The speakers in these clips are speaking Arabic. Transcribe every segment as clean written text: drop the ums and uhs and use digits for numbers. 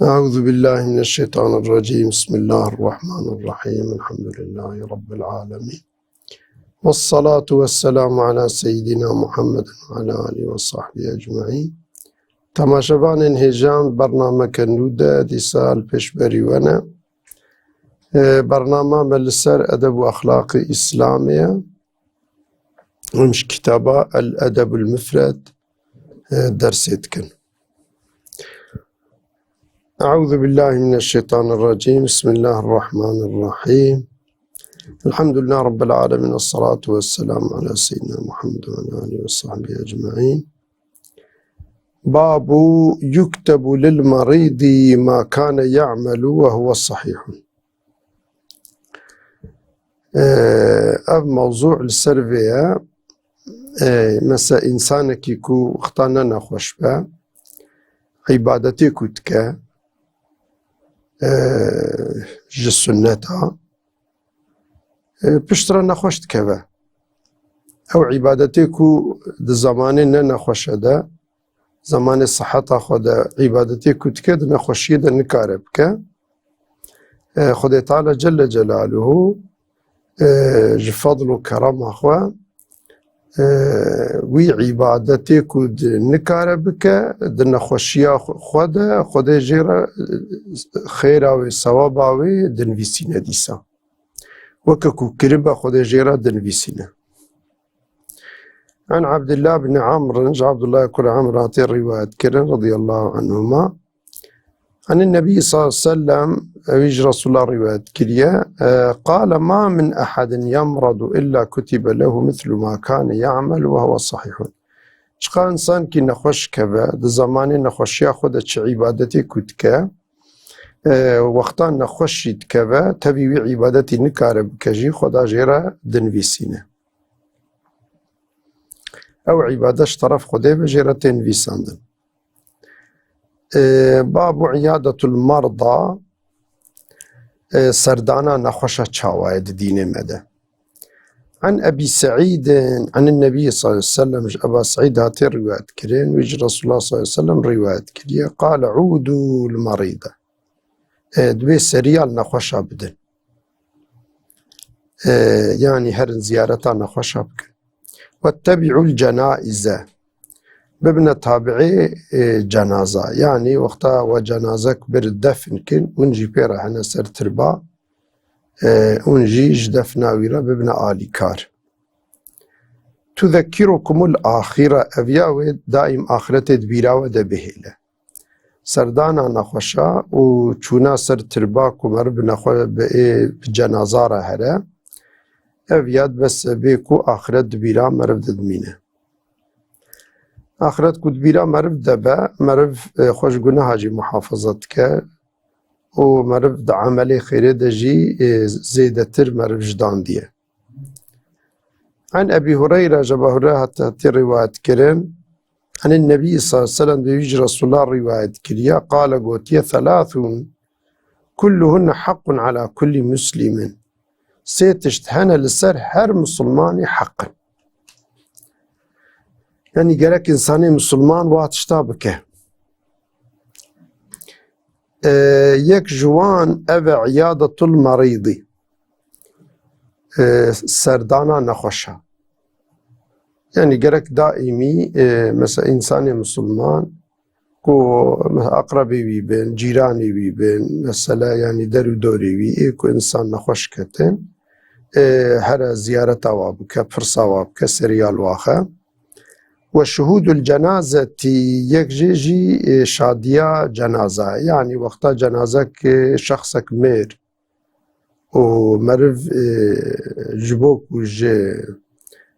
أعوذ بالله من الشيطان الرجيم. بسم الله الرحمن الرحيم. الحمد لله رب العالمين، والصلاة والسلام على سيدنا محمد وعلى آله وصحبه أجمعين. تماشبان هجان برنامج كنودة دي سال بشبري وانا برنامج ملسر أدب وأخلاق إسلامية، ومش كتابة الأدب المفرد درسيتكن. أعوذ بالله من الشيطان الرجيم. بسم الله الرحمن الرحيم. الحمد لله رب العالمين، الصلاة والسلام على سيدنا محمد وعلى آله وصحبه أجمعين. باب يكتب للمريض ما كان يعمل وهو صحيح. موضوع السرفية مسا إنسانك يكو اختانا نخوش با عبادتي كتك جسنتها بشترا نخوش تكبا او عبادتي كو ده زمان نخوش ده زمان صحتا خود عبادتي كتك ده نخوشي ده نكاربك خود تعالى جل جلاله جفضل وكرم أخوة وی عبادتی کود نکاره بکه دن خوشیا خود جیره خیر و ثواب و دنویسینه دیسا وکو کربه خود جیره دنویسینه. عن عبد الله بن عمرو عبد الله كل عمرو عطي الرواية كرن رضي الله عنهما عن النبي صلى الله عليه وسلم ويج رسول الله رواية كريا قال ما من أحد يمرض إلا كتب له مثل ما كان يعمل وهو صحيح. شقا إنسان كي نخوش كبا ده زمان نخوش ياخد عبادتي كتك وقتا نخوش كبا تبي عبادتي نكارب كجي خدا جيرا دنفيسينه أو عبادش طرف خده بجيرا تنفيساندن. باب عيادة المرضى سردانا نخوشة شاوائد دين مدى. عن أبي سعيد عن النبي صلى الله عليه وسلم أبا سعيد هاتي رواية كرين ويجي رسول الله صلى الله عليه وسلم رواية كرين قال عودوا المريضة دوي سريال نخوشة بدن يعني هرن زيارتا نخوشة بكن. واتبعوا الجنائز ببنى تابعي جنازة يعني وقتها وجنازك بالدفن كن ونجي بيرا هنا سر تربا ونجي جدفنا ويرا ببنى آلي كار. تذكركم الآخرة أبياوي دائم آخرة دبيراوة دبهيلة سردانا نخوشا وچونا سر تربا كمر بنخوة بجنازارة هلا أبياد بس بيكو آخرة دبيرا مرف ددمينه. آخرت کود بیرا مرف دبا مرف خوش گناه جی محافظت که و مرف د عمل خیره دجی زیده تر مرف جدان دیه. عن أبي هريرة جبه هريرة حتى رواية كرن عن النبي صلى الله عليه وسلم بيج رسول الله رواية كريا قال قوتي ثلاث كلهن حق على كل مسلم سيتشتهن لسر هر مسلمان حقا. يعني قالك إنساني مسلمان واتشتا بكه يك جوان أبا عيادة المريض سردانا نخوشها يعني قالك دائمي مثلا إنساني مسلمان كو أقربي بيبين جيراني بيبين مثلا يعني درو دوري بي كو إنسان نخوش كتن هر زيارة وابك فرصة وابك سريال واخا. وشهود الجنازة يكجي شادية جنازة يعني وقتا جنازك شخصك مير ومرف جبوك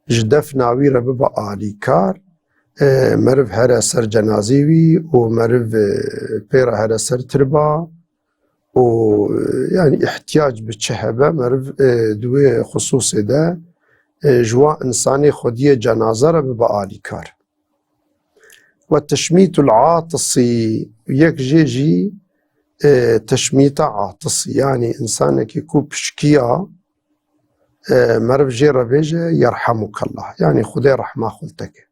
جدف ناويرة ببا آلي كار مرف هرا سر جنازيوي ومرف بيرا هرا سر تربا ويعني احتياج بتشهبة مرف دوي خصوصي ده جوا إنساني خودية جنازة ببا آلي كار. والتشميت العاطسي يك جيجي تشميت عاطسي يعني إنسانك يكون بشكيا مرف جيرا بيجي يرحمك الله يعني خدي رحمة خلتك.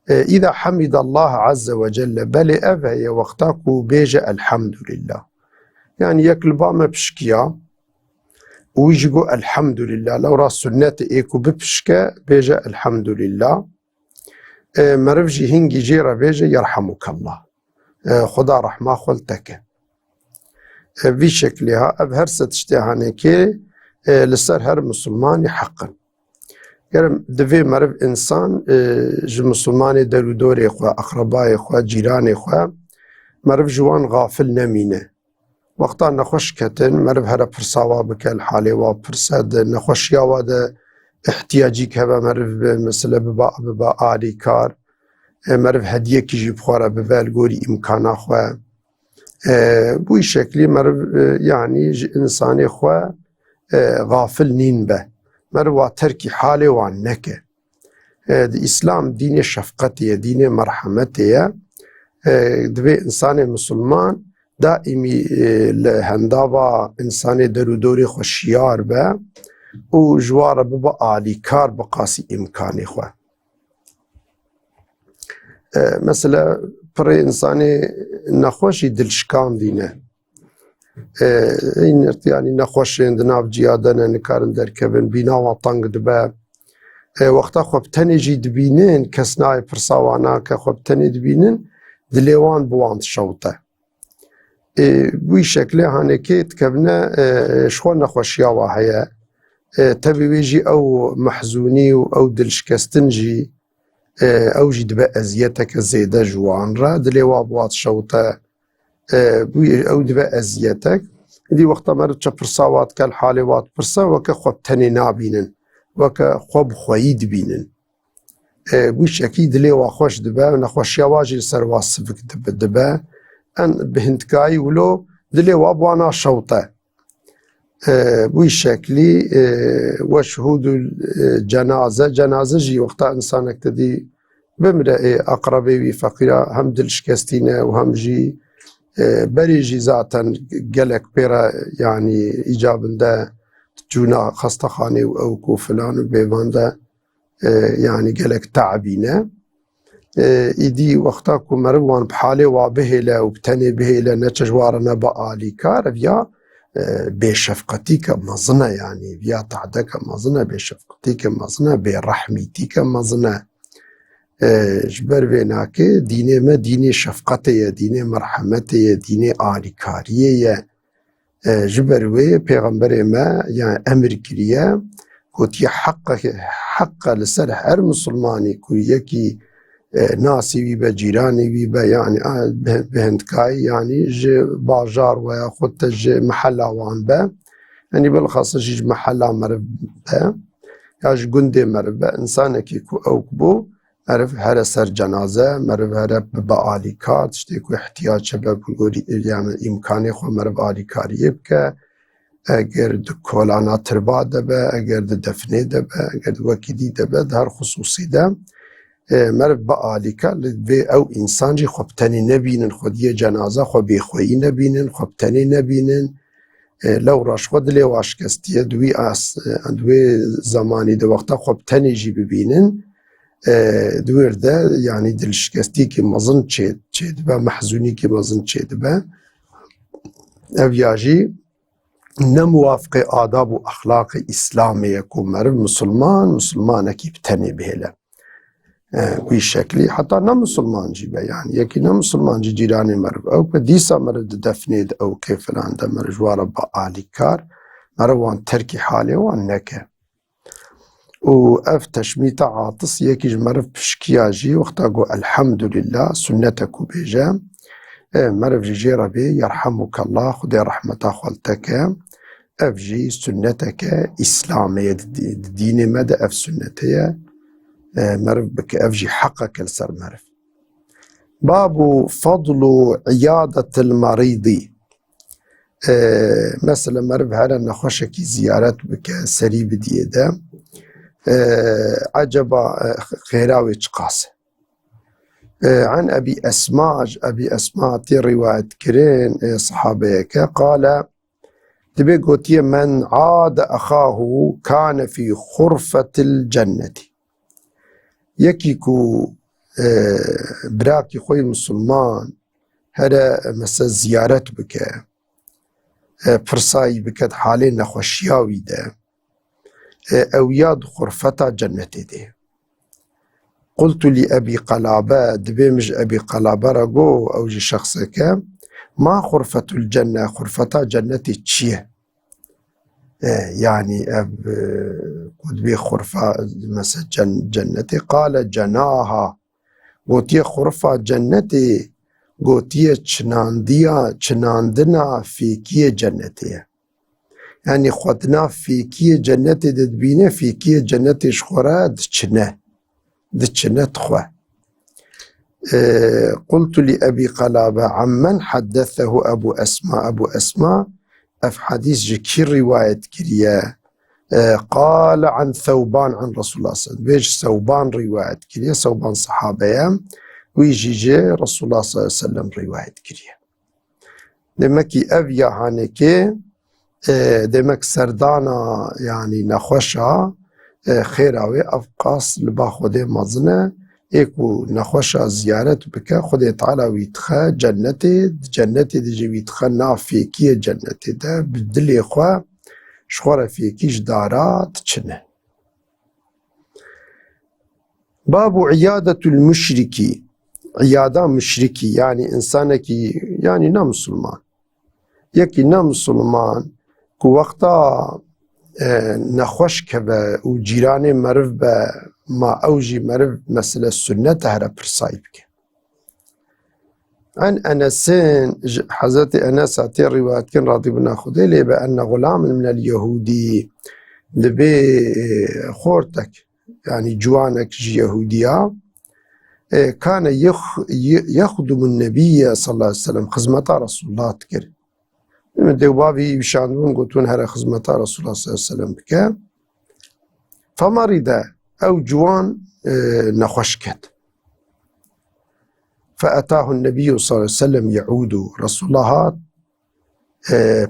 إذا حمد الله عز وجل بل أفهي وقتاكو بيجا الحمد لله، يعني يكلبا ما بشكيا ويجيقو الحمد لله، لو راس سنة إيكو ببشكا بيجا الحمد لله. مرفجي هنجي جيرا بيجا يرحمك الله، خدا رحمة خلتك في شكلها أبهرسة تشتهاني كي لسر هر مسلماني حقا. يعني دفي مرف إنسان جو مسلماني دلو دوري إخوة أقربائي إخوة جيراني إخوة مرف جوان غافل نمينه، وقتا نخوش كتن مرف هر برساوا بك الحالي وبرساد نخوش ياواده احتياجيك هبا مرف مثلا ببا آلي كار مرف هدیه کجی بخوره ببال گوری امکانا خواه بوی شکلی مرف يعني انسانی خواه غافل نین به مرف و ترکی حالی وان نکه. اسلام دین شفقتیه، دین مرحمتیه، دبی انسان مسلمان دائمی لهندابا انسان درودوری خوشیار به و جوار ببا آلی کار بقاسی امکانی خواه. مثلا پر انسانی نخوشی دلشکان دینه، این يعني نخوش اندناف جیادن نکارن درکبن بینا و طنگ دبا وقتا خوب تنی جی دبینن کسنای پرساوانا که خوب تنی دبینن دلیوان بواند شوطه بوی شکلی هانه که تکبنه شخوا نخوشیا واهیا تبیویجی او محزونی و او دلشکستن جی او جي دبا ازيتك زيدا جوان را دلي وابوات شوطة او دبا ازيتك دي وقتا مرد چا پرساوات كال حاليوات پرسا وكا خوب تني نابينن وكا خوب خويد بينن بوش اكيد دلي واخوش دبا ونخوش يواجي سر واسفك دبا ان بهندكاي ولو دلي وابوانا شوطة بوی شکلی وشهود الجنازه جنازه جی وقتا انسانك تدي بمرأي اقربي وی فقيرة هم دلشكستينه و هم جي بري جي ذاتا قلق بيرا يعني ايجابنده جونا خستخاني او كو فلان و بيوانده يعني قلق تعبينه ايدي وقتا كو مروان بحالي وابهلا و بتني بهلا نتجوارنا بآلي كار بيا بشفقتي كمظنة، يعني بيا تعدك مظنة بشفقتي كمظنة برحمتي كمظنة جبر بيناك ديني ما ديني شفقتي ديني مرحمتي ديني آلكارية جبر وي پیغمبر ما يعني أمر كريا كوتي حق لسر هر مسلماني كو يكي ناسي ويبا جيراني ويبا يعني بهندكاي يعني جي باجار ويا خدت جي محلا وان با يعني بالخاصة جي محلا مرب با ياج قندي مرب با انسانك يكو اوكبو مرب هر سر جنازة مرب هر بآلي كار تشتيكو احتياج شباب يعني امكاني خو مرب آلي كار يبكا اگر دكولانا تربا دبا اگر دفنه دبا اگر وكيدي دبا دهر خصوصي دا مرد بآلی که به او انسان جی خوبتنی نبینن خودی جنازه خو بیخویی نبینن خوبتنی نبینن لو راش خود لی واشکستیه دوی زمانی دو وقتا خوبتنی جی ببینن دویر ده يعني دلشکستی که مزن چید با محزونی که مزن چید با اویاجی نموافق آداب و اخلاق اسلامی که مرد مسلمان کی بتنی بهله بوی شکلی حتی نمسلمان جی به يعني یکی نمسلمان جی جیرانی مرد او که دیسا مرد دفنید او که فلان ده مرد جوارا با آلی کار مرد وان ترکی حالی وان نکه و اف تشمیت عاطس یکی مرد پشکیا جی وقتا گو الحمدلله سنتکو بیجا مرد جی ربی يرحمك الله خدي رحمتا خالتك اف جی سنتك اسلامی دین مد اف سنتیه مرف بك أفجي حقك السر مرف. باب فضل عيادة المريض مثلا مرف هذا نخشكي زيارات بك سري بديدا عجب خيراوي تقاس عن أبي أسماء تي رواية كرين صحابيك قال تبي قوتي من عاد أخاه كان في خرفة الجنة يكي كو براكي خوي مسلمان هذا مثلا زيارت بك برساي بكت حالي نخوشياوي ده او ياد خرفتا جنتي ده. قلت لأبي قلابة دبيمج أبي قلابة رقو أو جي شخصك ما خرفة الجنة خرفتا جنتي تشيه يعني قد بي خرفة مثلا جنتي قال جناها قوتي خرفة جنتي قوتي چناندنا في كي جنتي يعني خدنا في كي جنتي دبينه في كي جنتي شخورا دچنه تخوه. قلت لأبي قلابة عمن حدثه أبو أسماء في حديث جكير رواية كريا قال عن ثوبان عن رسول الله صلى الله عليه وسلم بيج ثوبان رواية كريا ثوبان صحابيا ويجي رسول الله صلى الله عليه وسلم رواية كريا. دمكي أبيا هانيكي دمك سردانا يعني نخوشها خيراوي أفقاس لبا خودي مزنه ايكو نخوشا زيارت بك خودي تعالى ويتخا جنتي دي جي ويتخا نافي كي جنتي ده بدلي خوا شخورة في كيش دارات چنه. باب عيادة المشركي عيادة مشركي يعني إنسانك يعني نا مسلمان يكي نا مسلمان كو وقتا نخوش كبه و جيراني مرف به ما اوجي مرف مثل السنة هره برساي بك. عن أنسين حضرت أنس عتي رواية كان راضي بنا خذي لي بأن غلام من اليهودي لبي خورتك يعني جوانك يهودية كان يخدم النبي صلى الله عليه وسلم خدمة رسول الله تكر من دوبابي بشاندون قلتون هذا خدمة رسول الله صلى الله عليه وسلم بك فمرض أو جوان نخشكت فأتاه النبي صلى الله عليه وسلم يعود رسول الله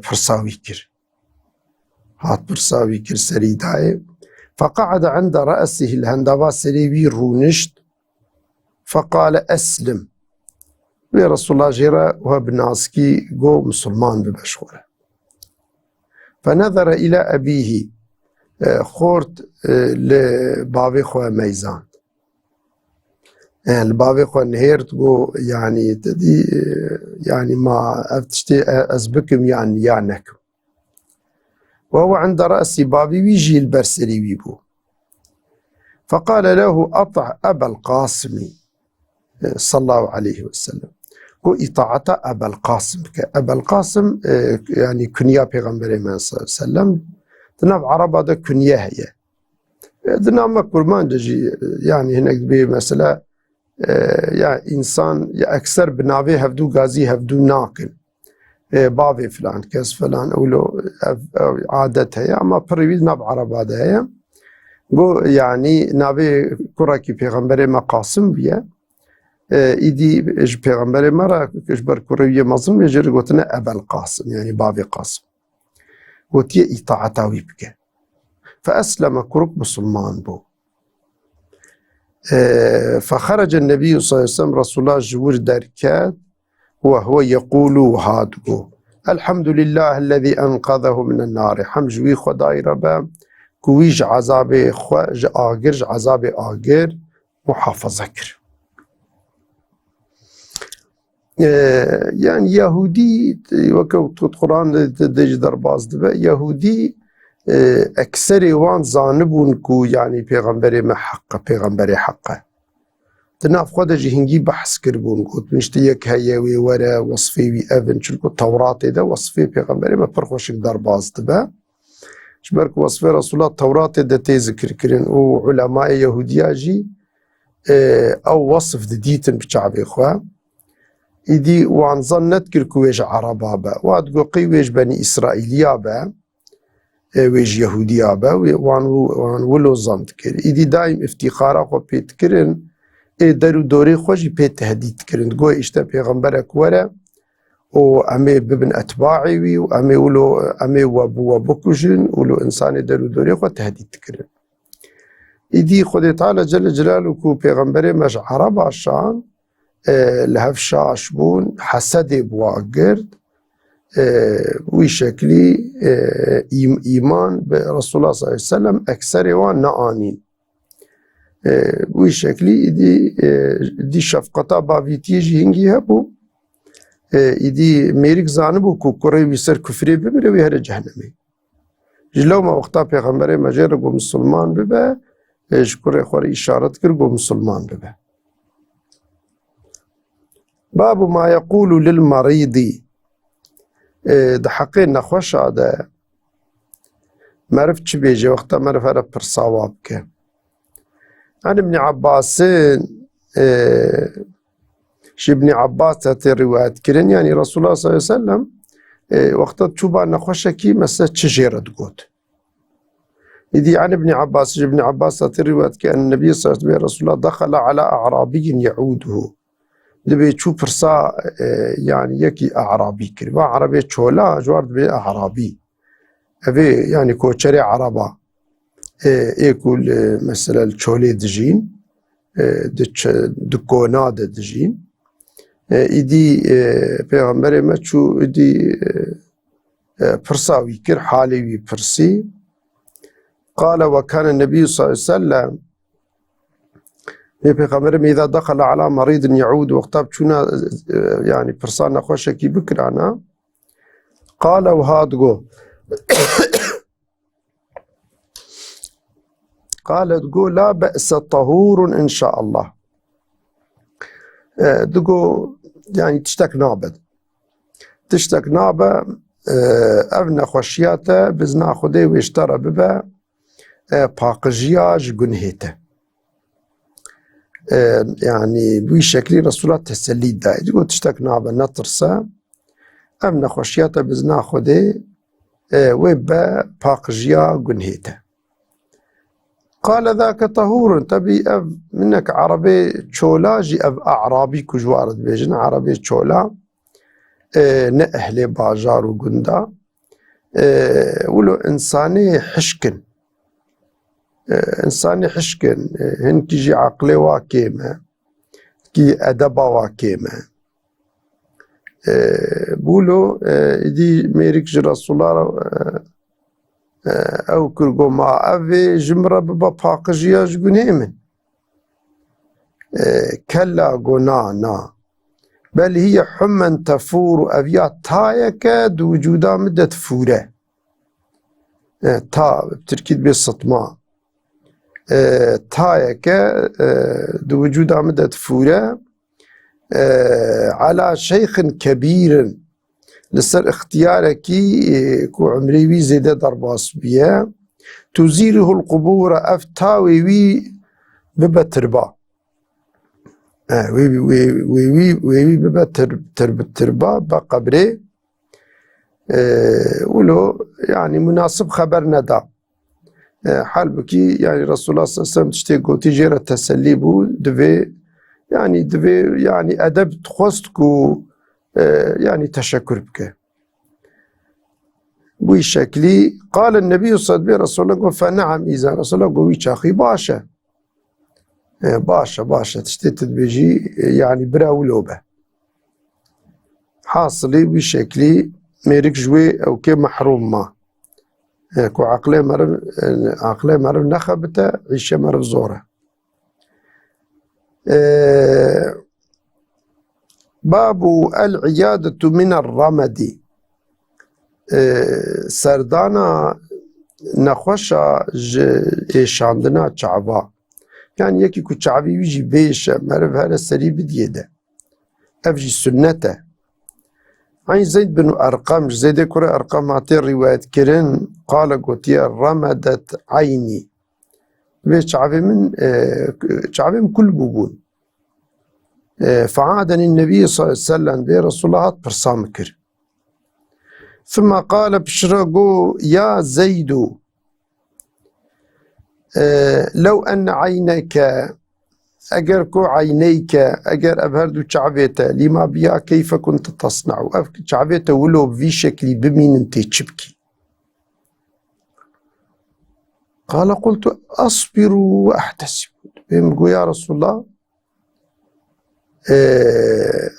برساوي كر هات برساوي كر سريداي فقعد عند رأسه الهندبا سريبي رونشت فقال أسلم رسول الله جيرا وابناسكي جو مسلمان ببشورة فنظر إلى أبيه خورت لبابي خواه ميزان البابي خواه نهيرت جو يعني تدي يعني ما أفتشتي أزبكم يعني يعنكم وهو عند رأس بابي ويجي البرسري ويبو فقال له أطع أبا القاسم صلى الله عليه وسلم وإطاعة أبا القاسم أبا القاسم يعني كنيا بيغمبري من صلى الله عليه وسلم تناب عربة دا كنيا هي دنا كرمان دجي يعني هناك بي مثلا يعني إنسان أكثر بنابي هفدو غازي هفدو ناقل بابي فلان كاس فلان أولو عادتها هي أما بريويد ناب عربة دا هي يعني نابي كراكي بيغمبري مقاسم بيه إيدي پیغمبر مرا كشبر كروية مظلم يجري قلتنا أبا القاسم يعني بابي قاسم قلتي إطاعتاوي بك فأسلم كرك مسلمان بو فخرج النبي صلى الله عليه وسلم رسول الله جور دركات وهو يقول هادو الحمد لله الذي أنقذه من النار حمجوي خداي ربا كويج عذاب خواج آجر عذاب آجر محافظة كر يعني يهودي وكوت القرآن دج درباز دبا يهودي أكثر وان زانبون كو يعني پیغمبر حقه تناف خود جهنجي بحث كربون قلت مشتيك هيوي ورا وصفي وي أفن شلكو التوراة ده وصفي پیغمبر ما فرخوشك درباز دبا شبرك وصفي رسول الله التوراة ده تذكر كرين وعلماء يهودية جي أو وصف ديتن بشعب إخوة إدي وان ظنت كركو ويج عربا با وادقو قي ويج بني إسرائيليا با ويج يهوديا با وان ولو ظنت كر إدي دايم افتخارا خو بيت كرن درو دوري خوشي بيت تهديد كرن قوي اشتا پیغمبرك ورا و أمي ببن أتباعي وي و أمي ولو أمي وابو وبكوشن ولو إنسان درو دوري خو تهديد كرن إدي خدي تعالى جل جلاله كو پیغمبر مش عرب عشان لهف شاش بون حسد بواقرد وی شکلی ایمان به رسول الله صلی الله علیه وسلم اکثر وان نآنین وی شکلی دی شفقتا باویتی جی هنگی هبو ایدی میریک زانبو کو کره وی سر کفری بمره وی هر جهنمی جلو ما وقتا پیغمبر مجر گو مسلمان ببه شکر خوری اشارت کر گو مسلمان ببه باب ما يقول للمريض ده حقی نخوشا ده معرف چی بیجه وقتا معرف هره پر صواب که عن ابن عباس ابن عباس هاتی روایت کرن یعنی رسول الله صلی اللہ علیہ وسلم وقتا چوبا نخوشا کی مثلا چجیرد گود إذي عن ابن عباس هاتی روایت که ان النبي صلی اللہ علیہ وسلم رسول الله دخل على أعرابي يعوده دبي تشو برسا يعني يكي أعرابي كريبا عربي تشولا جوارد بي أعرابي أبي يعني كوشري عربا يقول مثلا التشولي دجين دكونا دجين إدي بيغمبري ما تشو إدي برساوي كر حالي برسي قال وكان النبي صلى الله عليه وسلم پیغمبرم اذا دخل على مريض يعود وقتا بچونا يعني برسان خوشكي بكرانا قال وهادقو قال دقو لا بأس طهور إن شاء الله دقو يعني تشتك نابة أبنى خوشياته بزنا خده ويشترى ببا باقجياج قنهيته يعني بوي شكلي رسول الله تسلي داي تقول تشتك نابا نطرسا أم نخوشياتا بزنا خده ويبا باقجيا قنهيتا قال ذاك طهور تبي أب منك عربي تشولا جي أب أعرابي كجوارد بيجن عربي تشولا نأهلي باجار وقندا ولو إنساني حشكن إنساني حشكن هن كيجي عقلي واكيمة كي أدبا واكيمة بولو دي ميريك رسول الله أو كرغو ما أفي جمرة ببا باقجيا جغني من كلا قنانا بل هي حمى تفور أفيا تايك دو وجودا مدة فورة تا بتركيد بالسطماء تايك دو وجود عمدت فورة على شيخ كبير لسر اختيارك كو عمري زيادة ضرباس بيا تزيره القبور افتاوي وي ببتربا وي ببتربا بقبري ولو يعني مناسب خبر ندى حال بكي يعني رسول الله صلى الله عليه وسلم تشتي قوتي جيرة تسلي بو دفي يعني أدب تخوستكو يعني تشكر بك بوي شكلي قال النبي صلى الله عليه وسلم رسول الله فنعم إذا رسول الله قوي شاخي باشا تشتي تدبيجي يعني براولوبة حاصلي بشكلي ميرك جوي أو كي محروم ما كو عقلي مرف نخبته عيشه مرف زوره باب العيادة من الرمد سردانا نخوشا ايشاندنا چعبا يعني يكي كو چعبي ويجي بيش مرف هذا سري بديده افجي سنته عن زيد بن أرقم زيد كره أرقم عطي رواية كرن قال قوتي رمدت عيني شعبي من كل بوبون فعادني النبي صلى الله عليه وسلم برسول الله برسام كر ثم قال بشرقو يا زيد لو أن عينك أجر كو عينيك أجر أبهردو شعبيته لما بيا كيف كنت تصنع شعبيته ولو في شكل بمين انت تشبكي قال قلت أصبر وأحتسب. بيقول يا رسول الله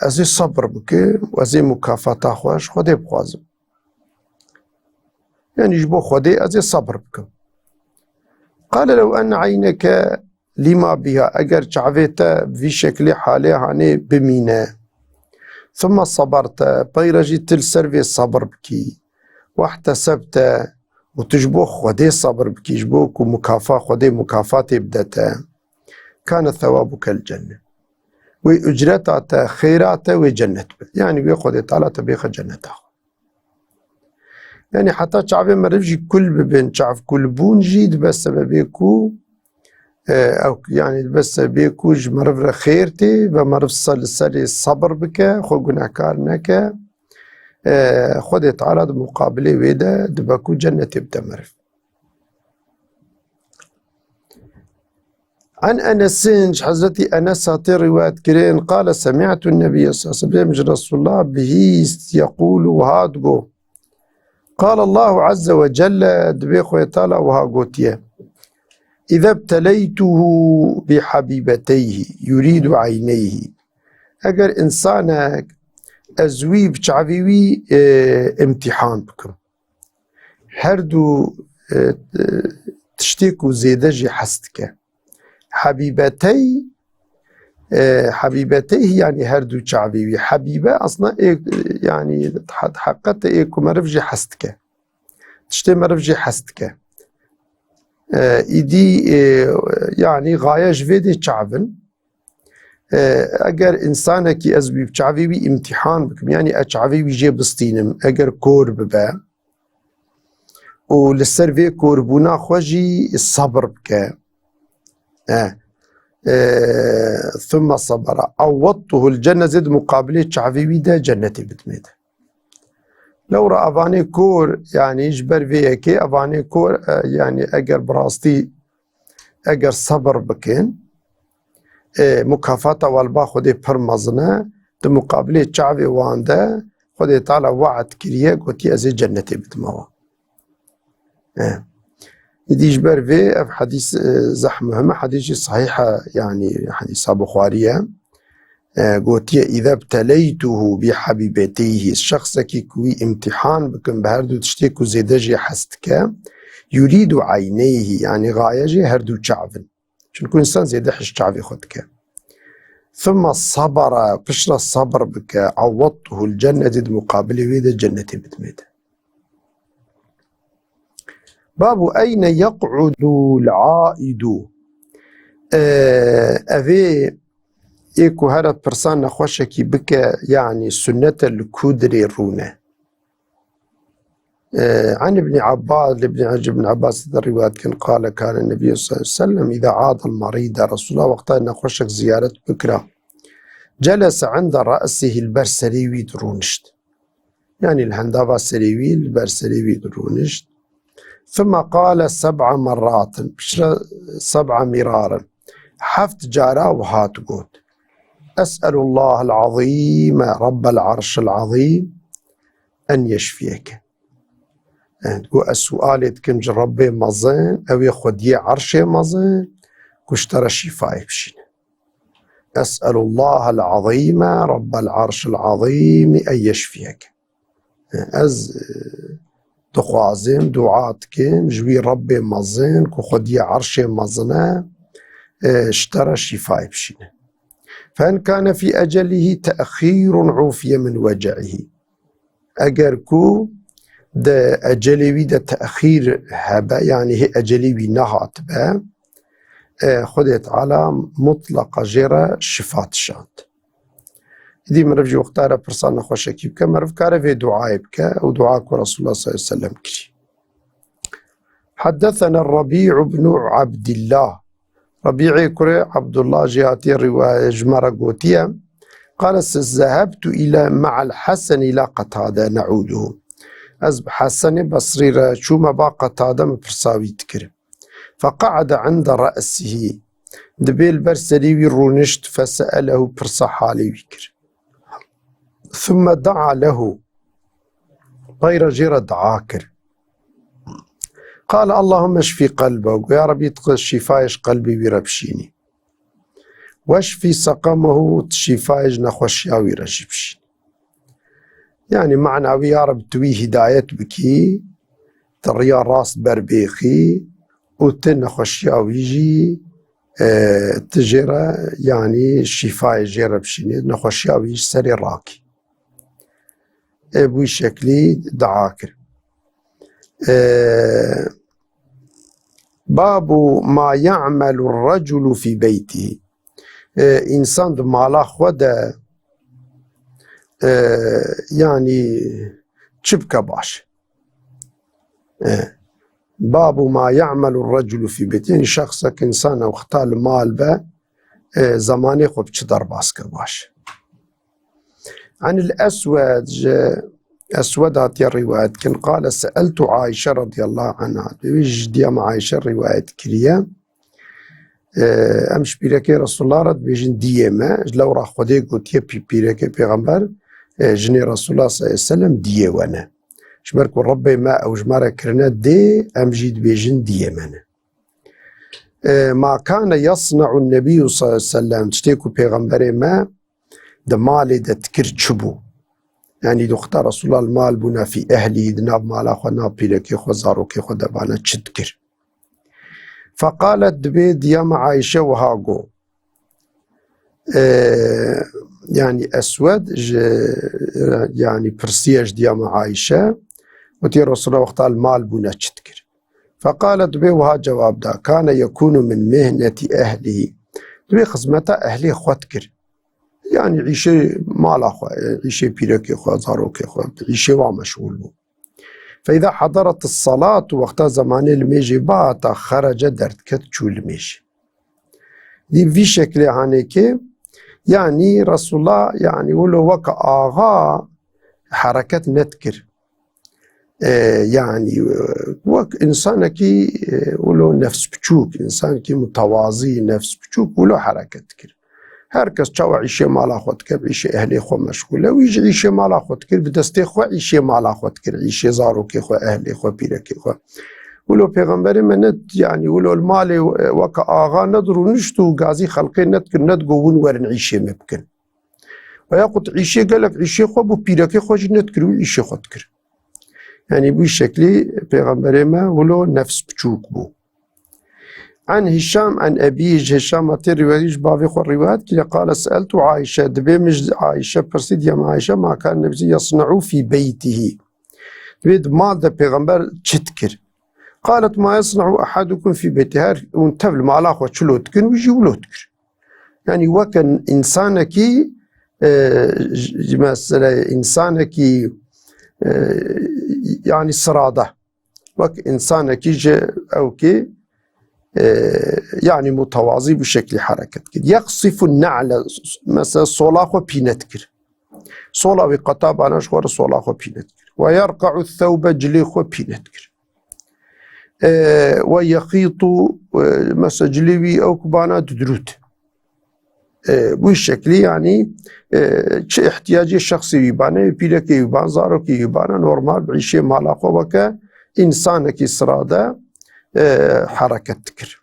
أزي صبر بك وأزي مكافأة خوش خدي بخوازم، يعني جبو خدي أزي صبر بك. قال لو أن عينك لما بها أجر شعفيتا في شكل حالي هاني بمينا ثم صبرت بيرجي تلسر في الصبر بكي واحتسبت وتجبو خدي صبر بكي جبوك ومكافأة خدي مكافأة بدتا كان ثوابك الجنة وأجرتها خيرات وجنة، يعني بيخدي تعالى تبيخ جنتها. يعني حتى شعبي مرفجي كل ببين شعب كل بون جيد بس بيكو أو يعني بس بيكو مرف خيرتي بمرف سري الصبر بك خو جناكار نكا خدي تعالى مقابلة ويدا دبكو جنة بتمرف. عن أنس حضرتي أنس هاتي رواية كرين قال سمعت النبي صلى الله عليه وسلم رسول الله به يقول وهادقو قال الله عز وجل دبيخو يتالا وهاقوتيه إذا ابتليته بحبيبتيه يريد عينيه. أجر إنسانك أزوي بشعبيوي امتحان بكم هردو تشتيكو زيدجي حستك حبيبتيه يعني هردو شعبيوي حبيبة أصلا يعني حقت إيكو مرفجي حستك تشتي مرفجي حستك إيدي يعني غاية جفيدي شعبن اگر انسانك ازبي بشعبيوي امتحان بكم يعني اشعبيوي جي بستينم اگر كور ببا وللسرفي كوربونا خوجي الصبر بك ثم صبر عوضته الجنة زد مقابلة شعبيوي دا جنتي بتميت. لو رأى افاني كور يعني يجبر فيكي افاني كور يعني اگر براستي اگر صبر بكين مكافأة والبا خودي برمزنا دو مقابلة شعبي وانده خودي تعالى وعد كريه قوتي ازي جنتي بتموا. يدي جبر في حديث زحمة حديث صحيحة يعني حديث بخارية قوتي إذا ابتليته بحبيبتيه الشخص كي كوي امتحان بكم بهردو تشتيكو زيدجي حستك يريد عينيه يعني غايجي هردو شعبن شنكو إنسان زيدحش شعبي خدك ثم الصبر قشر الصبر بك عوضته الجنة دي مقابله ويدا جنة بتميت. باب أين يقعد العائد أذي إيكو هذا برسان نخوشكي بك يعني سنة الكودري رونه عن ابن عباس الرواية كان قال كان النبي صلى الله عليه وسلم إذا عاد المريض رسول الله وقتها نخوشك زيارة بكرة جلس عند رأسه البرسليوي درونشت يعني الهندافة سليوي البرسليوي درونشت ثم قال 7 مرات 7 مرارا حفت جارا وهات قوت أسأل الله العظيم رب العرش العظيم أن يشفيك. تقول السؤال كنج ربي مزين أو ياخد عرشي مزين كشترى شفاء بشين. أسأل الله العظيم رب العرش العظيم أن يشفيك. أز دخوازم دعاتكم جوي ربي مزين كخد عرشي مزنا اشترى شفاء بشين. فإن كان في أجله تأخير عوفي من وجعه أجركو ده أجلوي ده تأخير هبا يعني هي أجلوي نهات با خدت على مطلق جرى شفات شانت دي مرفجي وقتها برسان خوشكي بك مرف كاره في دعاء بك ودعاء رسول الله صلى الله عليه وسلم كري. حدثنا الربيع بن عبد الله ربيعي كري عبد الله جهاتي رواية جمرة قوتية قال ذهبت إلى مع الحسن إلى قتادة نعوده أزب حسن بصري شو ما بقى قتادة مبرساوي تكرم فقعد عند رأسه دبيل برسلي رونشت فسأله برصا حالي وكر ثم دعا له غير جرى دعاكر قال اللهم اشفي قلبه، يا ربي شفايش قلبي ويربشيني، واشفي سقمه شفايش نخوشيا ويرجبشيني. يعني معنى يا رب توي هداية بكي تريا راس بربيخي وتنخوشيا ويجي تجرى يعني الشفاء جرى بشيني نخوشيا ويجي سري راكي بوي شكلي دعاكر. باب ما يعمل الرجل في بيته، إنسان مالا خدا يعني تشبكة باش. باب ما يعمل الرجل في بيته، يعني شخصك إنسان أو اختال مال به زماني خب چدر باسكه باش. عن الأسود أسود هاتي الرواية كان قال سألت عائشة رضي الله عنها، بيج ديام عائشة الرواية كريا أمش بيركي رسول الله رد بيجن ديما لو راح خدي قلت يبي بيركي بيغمبر جني رسول الله صلى الله عليه وسلم دي وانا شمرك ربي ما أو جمارة كرنا دي أمجيد بيجن ديما. ما كان يصنع النبي صلى الله عليه وسلم تشتيكو بيغمبر ما دمالي دا تكر تشبو، يعني دو اختار رسول الله المال بنا في أهلي دناب مالا خو ناب بيلكي خو زاروكي خو دبانا تشتكر. فقالت دبي ديام عائشة وهاقو يعني أسود يعني برسيج ديام عائشة وتي رسول الله اختار المال بنا تشتكر. فقالت دبي وها جواب دا كان يكون من مهنة أهله، دبي خزمته أهلي خوتكر، يعني عيشي مال أخوة عيشي بيركي أخوة زاروكي أخوة عيشي ومشغول بو. فإذا حضرت الصلاة وقت زمان الميجي بات خرج درد كتشو الميجي دي في شكل هانيكي، يعني رسول الله يعني ولو وقع آغا حركة نتكر يعني وك إنسان كي ولو نفس بچوك، إنسان كي متواضي نفس بچوك ولو حركة تكر. هركس چاو عيشي مالا خود كر عيشي أهلي خو مشغولة ويجي عيشي مالا خود كر بدستي خو عيشي مالا خود كر عيشي زاروكي خو أهلي خو بيركي خو. ولو پیغمبر منت يعني ولو المال وكا آغا ندرو نشتو غازي خلقي نتكر ندقوون ورن عيشي مبكن وياقود عيشي قالك عيشي خو بو بيركي خو نتكر وعيشي خود كر. يعني بوي شكلي پیغمبر ما ولو نفس بچوك بو. عن هشام عن أبيه هشام الرواية بابي خو الروايات كي قال سألت عائشة دبي مش عائشة برسيد يا عائشة ما كان النبي يصنع في بيته، دبي مال ده پیغمبر تشتكر. قالت ما يصنع أحدكم في بيته، وانتبه ما على أخوة شلو تكن ويجي ولو تكر. يعني وكان إنسانك مثلا إنسانك يعني صرادة وك إنسانك أو كي يعني متواضي بشكل حركة كده. يقصف النعل مثلا صلاخو بينتكر صلا وقطاب أنا شوار صلاخو بينتكر، ويرقع الثوب جليخو بينتكر، ويخيط مثلا جليوي أو كبانا تدروت بالشكل يعني احتياجي الشخصي يبانا بيلك يبان زاروك يبانا نورمال بعيشي مالاقو وكا إنسانك إسرادة حركة تكر.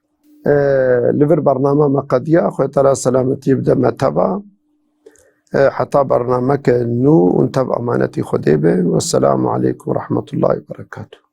لفر برنامج ما قد يا أخوة ترى سلامتي يبدأ ما تبع حتى برنامج نو وانتبع أمانتي خديبة. والسلام عليكم ورحمة الله وبركاته.